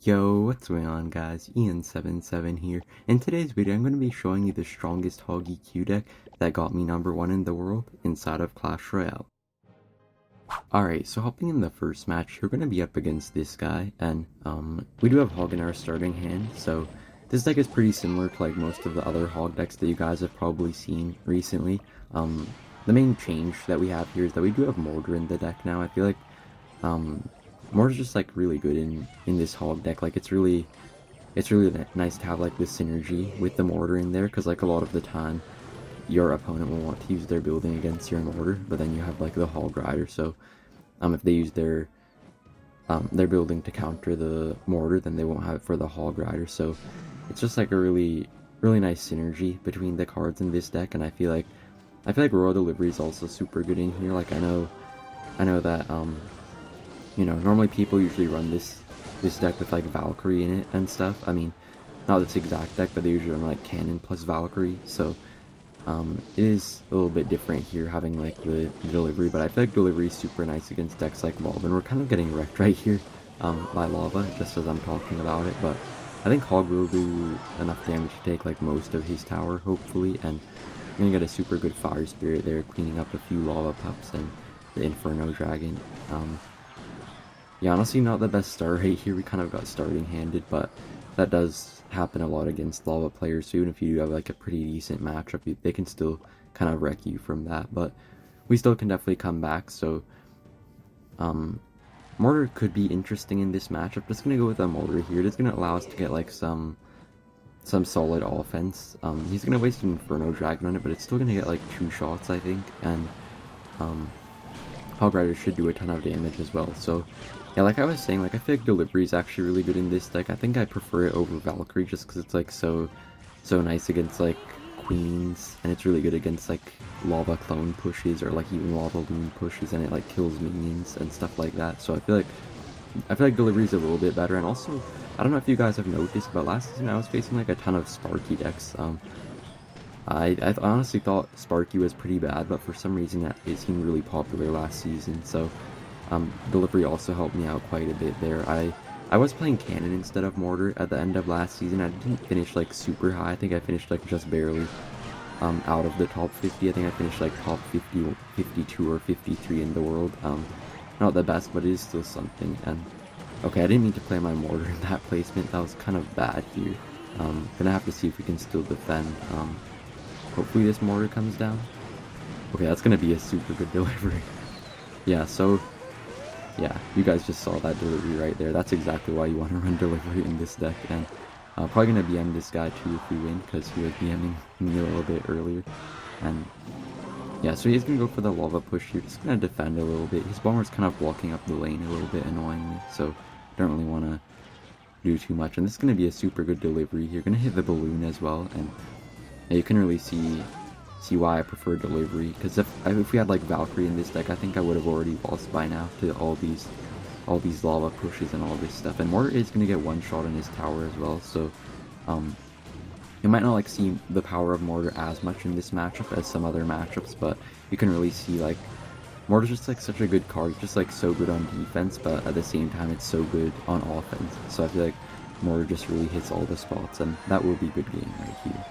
Yo, what's going on guys, Ian77 here. In today's video I'm going to be showing you the strongest Hog EQ deck that got me #1 in the world inside of Clash Royale. Alright, so hopping in the first match, you're going to be up against this guy, and we do have Hog in our starting hand, so this deck is pretty similar to like most of the other Hog decks that you guys have probably seen recently. The main change that we have here is that we do have Mortar in the deck now. I feel like Mortar's just like really good in this Hog deck. Like it's really nice to have like this synergy with the Mortar in there, because like a lot of the time your opponent will want to use their building against your Mortar, but then you have like the Hog Rider, so if they use their building to counter the Mortar, then they won't have it for the Hog Rider. So it's just like a really nice synergy between the cards in this deck, and I feel like Royal Delivery is also super good in here. Like I know that you know, normally people usually run this deck with like Valkyrie in it and stuff. I mean, not this exact deck, but they usually run like Cannon plus Valkyrie, so it is a little bit different here having like the Delivery, but I feel like Delivery is super nice against decks like Lava, and we're kind of getting wrecked right here by Lava, just as I'm talking about it, but I think Hog will do enough damage to take like most of his tower, hopefully, and I'm gonna get a super good Fire Spirit there, cleaning up a few Lava Pups and the Inferno Dragon. Yeah, honestly not the best start right here. We kind of got starting handed, but that does happen a lot against Lava players, so even if you do have like a pretty decent matchup, they can still kind of wreck you from that, but we still can definitely come back. So Mortar could be interesting in this matchup. Just gonna go with a Mortar here. It's gonna allow us to get like some solid offense. He's gonna waste an Inferno Dragon on it, but it's still gonna get like 2 shots, I think, and Hog Rider should do a ton of damage as well. So yeah, like I was saying, like I feel like Delivery is actually really good in this deck. I think I prefer it over Valkyrie just because it's like so nice against like Queens, and it's really good against like Lava Clone pushes or like even Lava Loon pushes, and it like kills minions and stuff like that. So I feel like Delivery is a little bit better. And also, I don't know if you guys have noticed, but last season I was facing like a ton of Sparky decks. I honestly thought Sparky was pretty bad, but for some reason it seemed really popular last season, so Delivery also helped me out quite a bit there. I was playing Cannon instead of Mortar at the end of last season. I didn't finish like super high. I think I finished like just barely out of the top 50. I think I finished like top 50, 52 or 53 in the world. Not the best, but it is still something. And okay, I didn't mean to play my Mortar in that placement. That was kind of bad here. Gonna have to see if we can still defend. Hopefully this Mortar comes down. Okay, that's gonna be a super good delivery. Yeah, so yeah, you guys just saw that delivery right there. That's exactly why you want to run Delivery in this deck, and probably gonna BM this guy too if we win, because he was BMing me a little bit earlier. And yeah, so he's gonna go for the Lava push here, just gonna defend a little bit. His Bomber's kind of blocking up the lane a little bit annoyingly, so don't really want to do too much. And this is gonna be a super good delivery here. Gonna hit the balloon as well, and yeah, you can really see why I prefer Delivery, because if we had like Valkyrie in this deck, I think I would have already lost by now to all these Lava pushes and all this stuff. And Mortar is going to get 1 shot on his tower as well, so you might not like see the power of Mortar as much in this matchup as some other matchups, but you can really see like Mortar's just like such a good card. It's just like so good on defense, but at the same time it's so good on offense. So I feel like Mortar just really hits all the spots, and that will be a good game right here.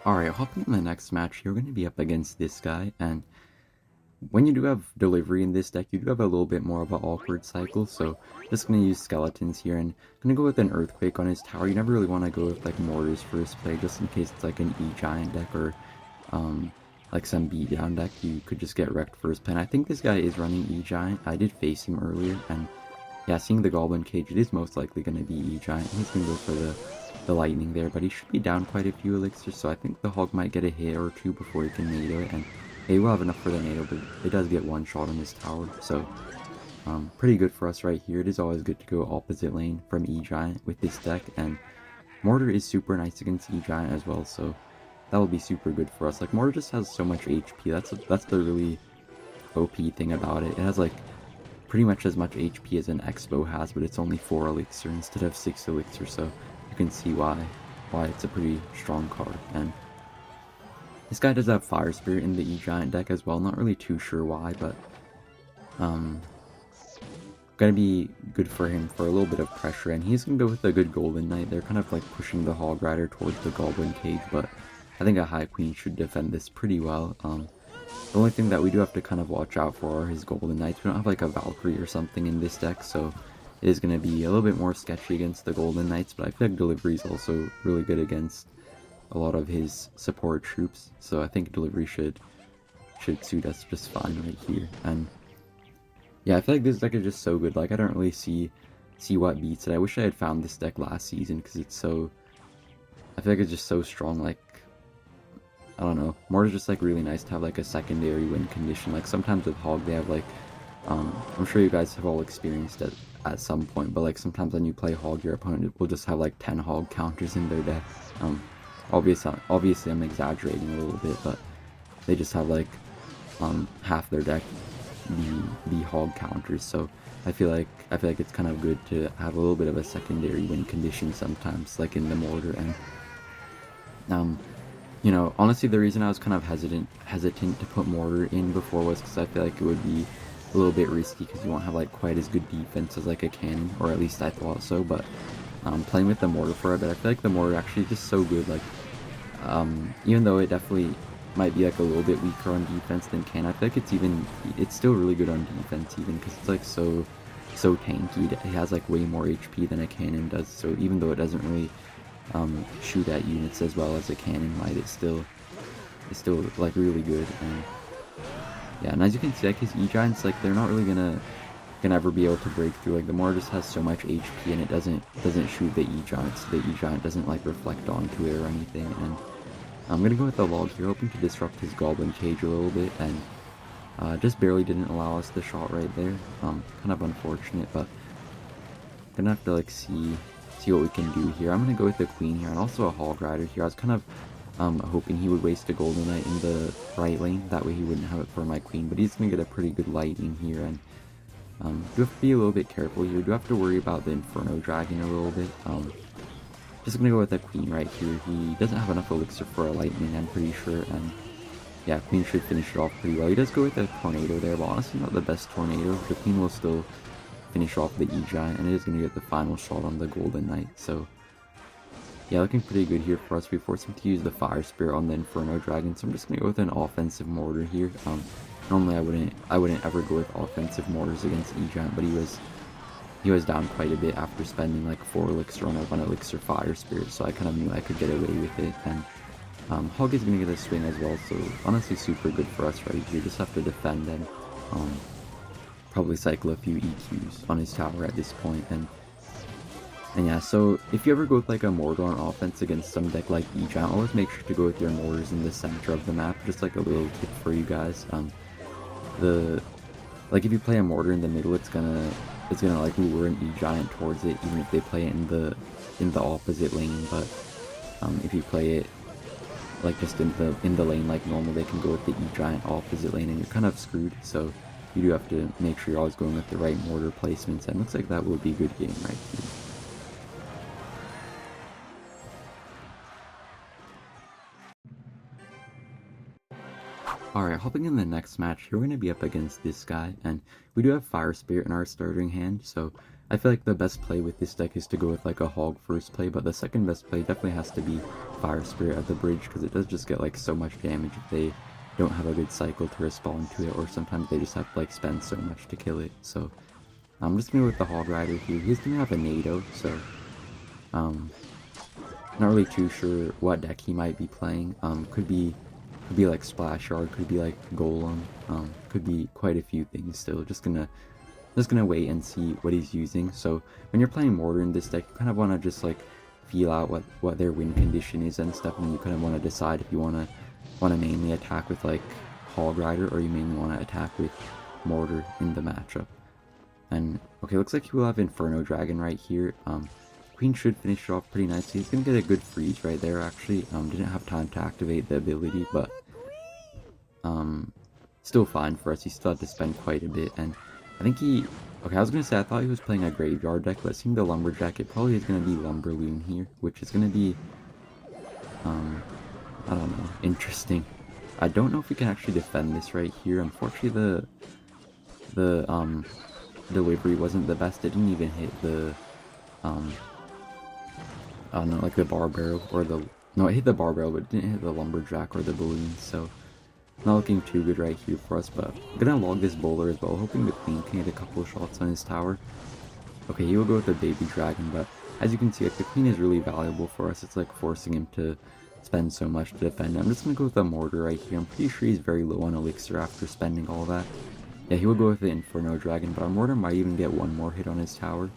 Alright, hopping in the next match, you're going to be up against this guy, and when you do have Delivery in this deck, you do have a little bit more of an awkward cycle, so just going to use Skeletons here, and going to go with an Earthquake on his tower. You never really want to go with like Mortar's first play, just in case it's like an E-Giant deck or like some beatdown deck. You could just get wrecked first play. And I think this guy is running E-Giant. I did face him earlier, and yeah, seeing the Goblin Cage, it is most likely going to be E-Giant. He's going to go for the lightning there, but he should be down quite a few elixirs, so I think the Hog might get a hit or 2 before he can NATO it, and he will have enough for the NATO, but it does get 1 shot on his tower, so pretty good for us right here. It is always good to go opposite lane from E-Giant with this deck, and Mortar is super nice against E-Giant as well, so that will be super good for us. Like, Mortar just has so much HP. That's the really OP thing about it. It has like pretty much as much HP as an Expo has, but it's only 4 elixir instead of 6 elixir, so you can see why it's a pretty strong card. And this guy does have Fire Spirit in the E-Giant deck as well. Not really too sure why, but gonna be good for him for a little bit of pressure, and he's gonna go with a good Golden Knight. They're kind of like pushing the Hog Rider towards the Goblin Cage, but I think a High Queen should defend this pretty well. The only thing that we do have to kind of watch out for are his Golden Knights. We don't have like a Valkyrie or something in this deck, so it is going to be a little bit more sketchy against the Golden Knights, but I feel like Delivery is also really good against a lot of his support troops, so I think Delivery should suit us just fine right here. And yeah, I feel like this deck is just so good. Like, I don't really see what beats it. I wish I had found this deck last season, because it's so... I feel like it's just so strong. Like, I don't know. Mortar's just like really nice to have like a secondary win condition. Like sometimes with Hog they have like, I'm sure you guys have all experienced it at some point, but like sometimes when you play Hog, your opponent will just have like 10 Hog counters in their deck. Obviously I'm exaggerating a little bit, but they just have like half their deck be Hog counters. So I feel like it's kind of good to have a little bit of a secondary win condition sometimes, like in the Mortar. And you know, honestly, the reason I was kind of hesitant to put Mortar in before was because I feel like it would be a little bit risky, because you won't have like quite as good defense as like a cannon, or at least I thought so. But playing with the Mortar for a bit, I feel like the Mortar actually is just so good. Like, even though it definitely might be like a little bit weaker on defense than cannon, I feel like it's still really good on defense, even because it's like so tanky. It has like way more HP than a cannon does. So even though it doesn't really shoot at units as well as a cannon might, it's still like really good. And yeah, and as you can see, like his E-Giants, like they're not really gonna ever be able to break through. Like the Mortar just has so much HP, and it doesn't shoot the E-Giant, so the E-Giant doesn't like reflect onto it or anything. And I'm gonna go with the log here, hoping to disrupt his Goblin Cage a little bit, and just barely didn't allow us the shot right there. Kind of unfortunate, but gonna have to like see what we can do here. I'm gonna go with the Queen here, and also a Hog Rider here. I was kind of hoping he would waste a Golden Knight in the right lane, that way he wouldn't have it for my Queen, but he's gonna get a pretty good lightning here. And do have to be a little bit careful here. Do have to worry about the Inferno Dragon a little bit. Just gonna go with the Queen right here. He doesn't have enough elixir for a lightning, I'm pretty sure, and yeah, Queen should finish it off pretty well. He does go with a Tornado there, but honestly not the best Tornado. The Queen will still finish off the E-Giant, and it is going to get the final shot on the Golden Knight. So yeah, looking pretty good here for us. We force him to use the Fire Spirit on the Inferno Dragon, so I'm just going to go with an offensive Mortar here. Normally I wouldn't ever go with offensive Mortars against E-Giant, but he was down quite a bit after spending like 4 elixir on a 1 elixir Fire Spirit, so I kind of knew I could get away with it. And Hog is going to get a swing as well, so honestly super good for us right here. Just have to defend and probably cycle a few EQs on his tower at this point. And yeah, so if you ever go with like a Mortar on offense against some deck like E-Giant, always make sure to go with your Mortars in the center of the map. Just like a little tip for you guys. Like if you play a Mortar in the middle, it's gonna like lure an E-Giant towards it, even if they play it in the opposite lane. But if you play it like just in the lane like normal, they can go with the E-Giant opposite lane, and you're kind of screwed. So you do have to make sure you're always going with the right Mortar placements, and it looks like that would be a good game right here. Alright, hopping in the next match, you're going to be up against this guy, and we do have Fire Spirit in our starting hand, so I feel like the best play with this deck is to go with like a Hog first play, but the second best play definitely has to be Fire Spirit at the bridge, because it does just get like so much damage if they don't have a good cycle to respond to it, or sometimes they just have to like spend so much to kill it. So I'm just gonna go with the Hog Rider here. He's gonna have a NATO, so not really too sure what deck he might be playing. Could be like Splash Yard, could be like Golem, could be quite a few things still. Just gonna wait and see what he's using. So when you're playing Mortar in this deck, you kind of want to just like feel out what their win condition is and stuff, and you kind of want to decide if you want to mainly attack with like Hog Rider, or you mainly want to attack with Mortar in the matchup. And okay, looks like he will have Inferno Dragon right here. Queen should finish it off pretty nicely. He's gonna get a good freeze right there actually. Didn't have time to activate the ability, but still fine for us. He still had to spend quite a bit. And I think okay, I was gonna say I thought he was playing a Graveyard deck, but seeing the Lumberjack, it probably is gonna be Lumberloon here, which is gonna be I don't know, interesting. I don't know if we can actually defend this right here. Unfortunately, the delivery wasn't the best. It didn't even hit the, I don't know, like the bar barrel or the, no, it hit the bar barrel, but it didn't hit the lumberjack or the balloon, so not looking too good right here for us, but I'm gonna log this bowler as well, hoping the queen can hit a couple shots on his tower. Okay, he will go with the baby dragon, but as you can see, like, the queen is really valuable for us. It's like forcing him to spend so much to defend. I'm just gonna go with the mortar right here. I'm pretty sure he's very low on elixir after spending all that. Yeah, he will go with the inferno dragon, but our mortar might even get one more hit on his tower.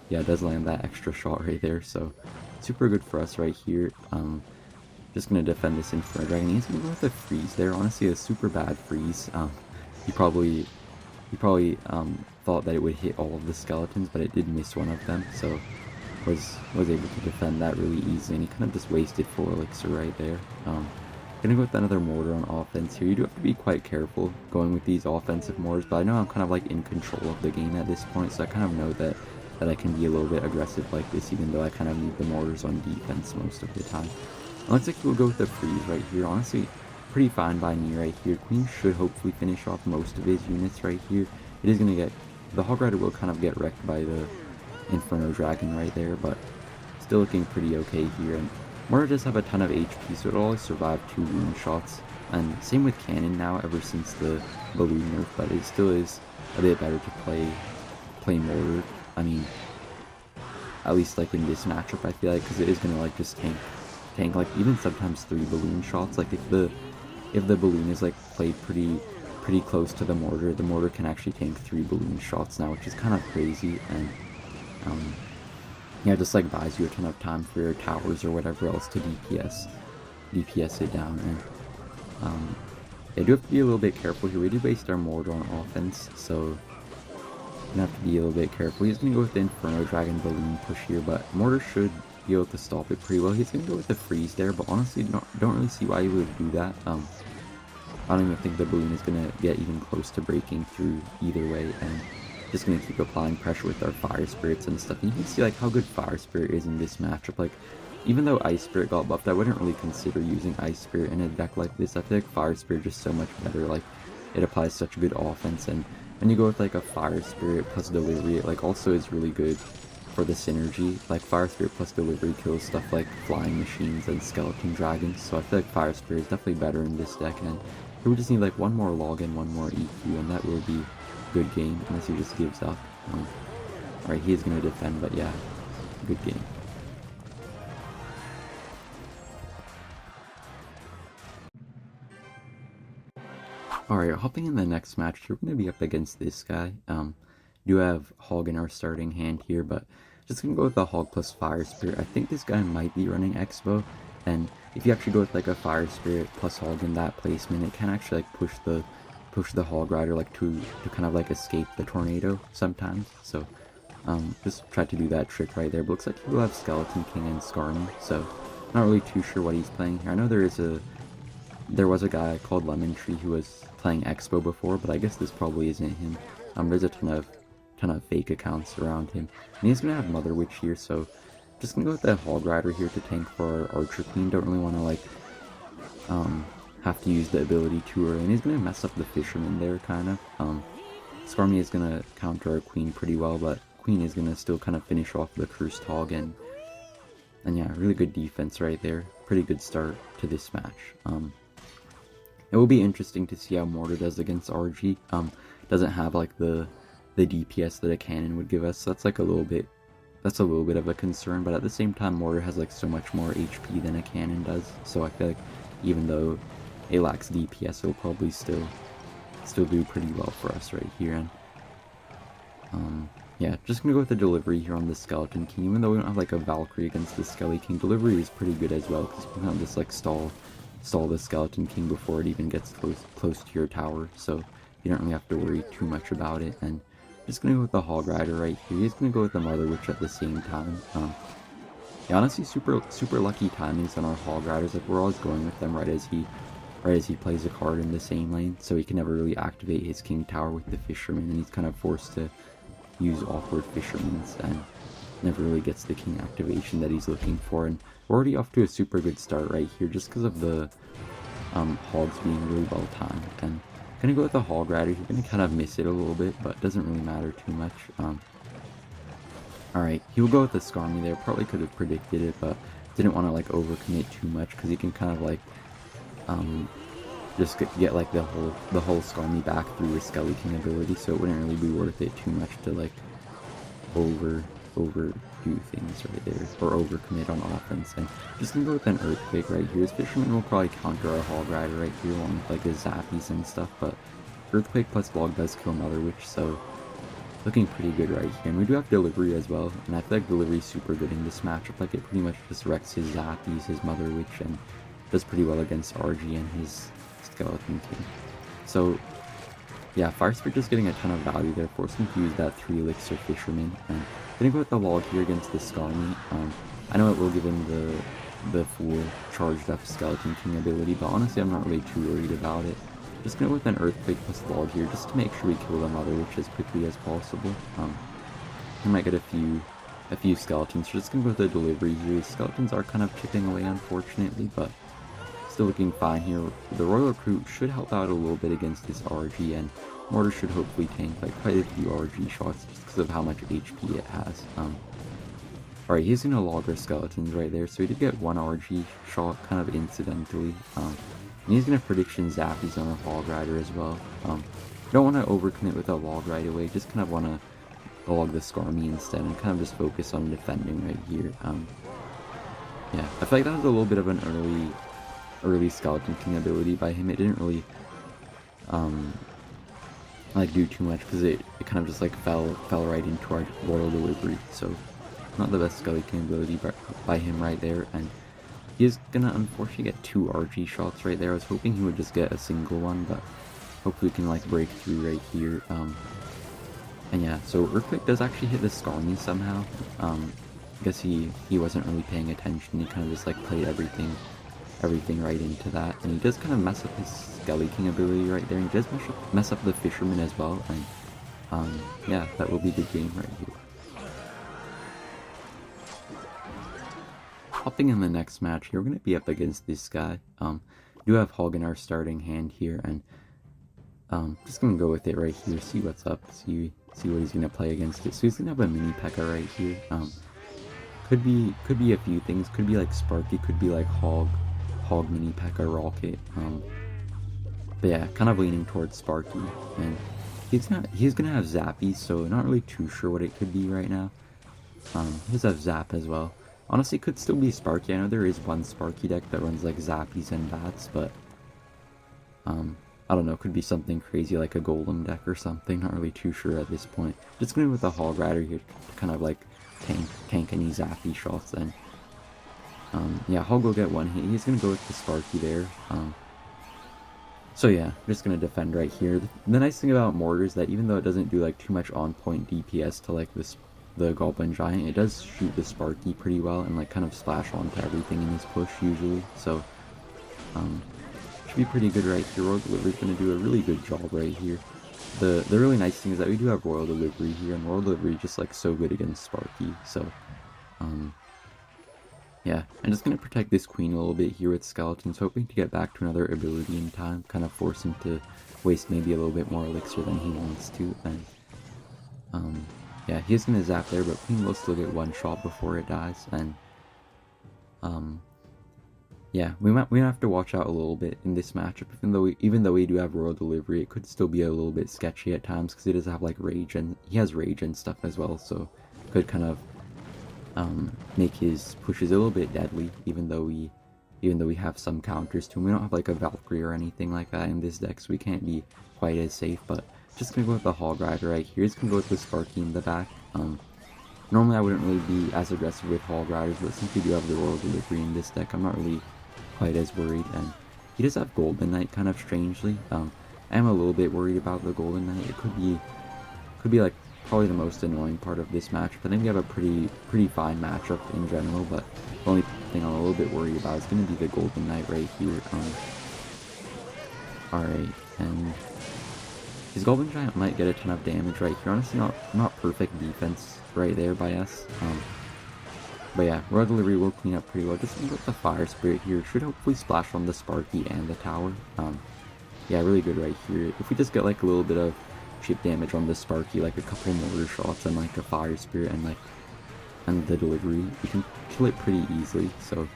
Yeah, it does land that extra shot right there, so super good for us right here. Just gonna defend this inferno dragon. He's gonna go with the freeze there. Honestly, a super bad freeze. He probably thought that it would hit all of the skeletons, but it did miss one of them, so was able to defend that really easily, and he kind of just wasted 4 elixir right there. Gonna go with another mortar on offense here. You do have to be quite careful going with these offensive mortars, but I know I'm kind of like in control of the game at this point, so I kind of know that I can be a little bit aggressive like this, even though I kind of need the mortars on defense most of the time. It looks like we'll go with the freeze right here. Honestly, pretty fine by me right here. Queen should hopefully finish off most of his units right here. It is gonna get, the Hog Rider will kind of get wrecked by the Inferno Dragon right there, but still looking pretty okay here. And Mortar does have a ton of HP, so it'll always survive 2 wound shots. And same with Cannon now, ever since the balloon nerf, but it still is a bit better to play Mortar. I mean, at least like in this matchup, I feel like, because it is gonna like just tank like even sometimes 3 balloon shots. Like if the balloon is like played pretty close to the mortar can actually tank 3 balloon shots now, which is kind of crazy. And yeah, just like buys you a ton of time for your towers or whatever else to DPS it down. And I do have to be a little bit careful here. We do waste our mortar on offense, so gonna have to be a little bit careful. He's gonna go with the Inferno Dragon balloon push here, but Mortar should be able to stop it pretty well. He's gonna go with the freeze there, but honestly don't really see why he would do that. I don't even think the balloon is gonna get even close to breaking through either way, and just gonna keep applying pressure with our fire spirits and stuff. And you can see like how good fire spirit is in this matchup. Like, even though ice spirit got buffed, I wouldn't really consider using ice spirit in a deck like this. I feel like fire spirit is just so much better. Like, it applies such good offense, and when you go with like a fire spirit plus delivery, it like also is really good for the synergy. Like, fire spirit plus delivery kills stuff like flying machines and skeleton dragons, so I feel like fire spirit is definitely better in this deck. And we just need like one more log and one more EQ, and that will be good game, unless he just gives up. Alright, he is going to defend, but yeah, good game. Alright, hopping in the next match, we're going to be up against this guy. Do have Hog in our starting hand here, but just going to go with the Hog plus Fire Spirit. I think this guy might be running Expo, and if you actually go with like a Fire Spirit plus Hog in that placement, it can actually like push the Hog Rider like to kind of like escape the tornado sometimes. So just try to do that trick right there. But looks like he will have Skeleton King and Skarmy, so not really too sure what he's playing here. I know there was a guy called Lemon Tree who was playing Expo before, but I guess this probably isn't him. There's a ton of fake accounts around him, and he's gonna have Mother Witch here, so just gonna go with that Hog Rider here to tank for our Archer Queen. Don't really want to like have to use the ability too early, and he's gonna mess up the Fisherman there kind of. Skarmy is gonna counter our Queen pretty well, but Queen is gonna still kind of finish off the Cursed Hog, and yeah, really good defense right there. Pretty good start to this match. It will be interesting to see how Mortar does against RG. Doesn't have like the DPS that a cannon would give us, so that's a little bit of a concern. But at the same time, Mortar has like so much more HP than a cannon does, so I feel like even though it lacks DPS, it'll probably still do pretty well for us right here. And yeah, just gonna go with the delivery here on the Skeleton King. Even though we don't have like a Valkyrie against the Skelly King, delivery is pretty good as well, because you can kind of just like stall the Skeleton King before it even gets close to your tower, so you don't really have to worry too much about it. And just gonna go with the Hog Rider right here. He's gonna go with the Mother Witch at the same time. Yeah, honestly, super lucky timings on our Hog Riders. Like, we're always going with them right as he plays a card in the same lane, so he can never really activate his King Tower with the Fisherman, and he's kind of forced to use awkward Fishermans and never really gets the King activation that he's looking for. And we're already off to a super good start right here, just because of the Hogs being really well timed. And Gonna go with the Hog Rider. You're gonna kind of miss it a little bit, but doesn't really matter too much. Alright, he will go with the Skarmy there. Probably could have predicted it, but didn't want to like overcommit too much because he can kind of like just get like the whole Skarmy back through his Skeleton ability, so it wouldn't really be worth it too much to like overdo things right there, or overcommit on offense. And just gonna go with an Earthquake right here. His Fisherman will probably counter our Hog Rider right here along with like his Zappies and stuff, but Earthquake plus Log does kill Mother Witch, so looking pretty good right here. And we do have Delivery as well, and I feel like Delivery is super good in this matchup. Like, it pretty much just wrecks his Zappies, his Mother Witch, and does pretty well against RG and his Skeleton King. So yeah, Fire Spirit just getting a ton of value there, forcing him to use that 3 Elixir Fisherman. And gonna go with the Log here against the Skarmy. I know it will give him the full charged up Skeleton King ability, but honestly I'm not really too worried about it. Just gonna go with an Earthquake plus Log here, just to make sure we kill the Mother Witch as quickly as possible. We might get a few skeletons, so just gonna go with the Delivery here. Skeletons are kind of chipping away, unfortunately, but still looking fine here. The Royal Recruit should help out a little bit against this RG, and Mortar should hopefully tank like quite a few RG shots just because of how much HP it has. Alright, he's gonna log our skeletons right there, so he did get 1 RG shot kind of incidentally. And he's gonna prediction Zappies on our Hog Rider as well. Don't want to overcommit with a log right away, just kind of want to log the Skarmy instead and kind of just focus on defending right here. Yeah, I feel like that was a little bit of an early Skeleton King ability by him. It didn't really like do too much because it kind of just like fell right into our Royal Delivery, so not the best Skeleton King ability by him right there. And he is gonna unfortunately get 2 RG shots right there. I was hoping he would just get a single one, but hopefully we can like break through right here. And yeah, so Earthquake does actually hit the Skarmy somehow. I guess he wasn't really paying attention. He kind of just like played everything right into that, and he does kind of mess up his Skelly King ability right there, and he does mess up the Fisherman as well. And yeah, that will be the game right here. Hopping in the next match here, we're going to be up against this guy. We do have Hog in our starting hand here, and just going to go with it right here, see what's up, see what he's going to play against it. So he's going to have a mini P.E.K.K.A right here. Could be a few things. Could be like Sparky, could be like Hog mini P.E.K.K.A Rocket. But yeah, kind of leaning towards Sparky, and he's gonna have Zappies, so not really too sure what it could be right now. He does have Zap as well. Honestly, it could still be Sparky. I know there is one Sparky deck that runs like Zappies and Bats, but I don't know, could be something crazy like a Golem deck or something. Not really too sure at this point. Just going with the Hog Rider here to kind of like tank any Zappy shots then. Yeah, Hog will get 1 hit. He's going to go with the Sparky there. So yeah, just going to defend right here. The nice thing about Mortar is that even though it doesn't do like too much on-point DPS to like the Goblin Giant, it does shoot the Sparky pretty well and like kind of splash onto everything in his push usually. So should be pretty good right here. Royal Delivery is going to do a really good job right here. The really nice thing is that we do have Royal Delivery here, and Royal Delivery is just like so good against Sparky. So yeah, I'm just going to protect this Queen a little bit here with Skeletons, hoping to get back to another ability in time, kind of force him to waste maybe a little bit more elixir than he wants to. And yeah, he's going to zap there, but Queen will still get 1 shot before it dies. And yeah, we might have to watch out a little bit in this matchup. Even though we do have Royal Delivery, it could still be a little bit sketchy at times because he does have like Rage, and he has Rage and stuff as well, so could kind of make his pushes a little bit deadly, even though we have some counters to him. We don't have like a Valkyrie or anything like that in this deck, so we can't be quite as safe. But just gonna go with the Hog Rider right here. He's gonna go with the Sparky in the back. Normally I wouldn't really be as aggressive with Hog Riders, but since we do have the Royal Delivery in this deck, I'm not really quite as worried. And he does have Golden Knight kind of strangely. I am a little bit worried about the Golden Knight. It could be like probably the most annoying part of this match. I think we have a pretty fine matchup in general, but the only thing I'm a little bit worried about is going to be the Golden Knight right here. Alright, and his Goblin Giant might get a ton of damage right here. Honestly, not perfect defense right there by us. But yeah, Royal Delivery will clean up pretty well. Just with the Fire Spirit here, should hopefully splash on the Sparky and the tower. Yeah, really good right here. If we just get like a little bit of chip damage on the Sparky, like a couple mortar shots and like a fire spirit and like and the delivery, we can kill it pretty easily. So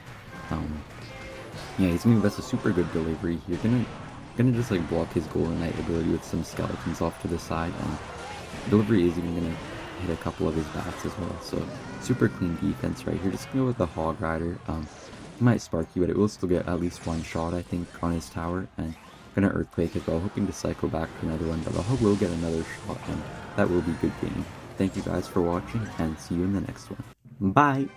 yeah, he's gonna give us a super good delivery here. Gonna just like block his Golden Knight ability with some skeletons off to the side, and delivery is even gonna hit a couple of his bats as well. So super clean defense right here. Just gonna go with the Hog Rider. He might Sparky, but it will still get at least one shot, I think, on his tower. And gonna Earthquake as well, hoping to cycle back to another one, but the Hog will get another shot, and that will be good game. Thank you guys for watching, and see you in the next one. Bye!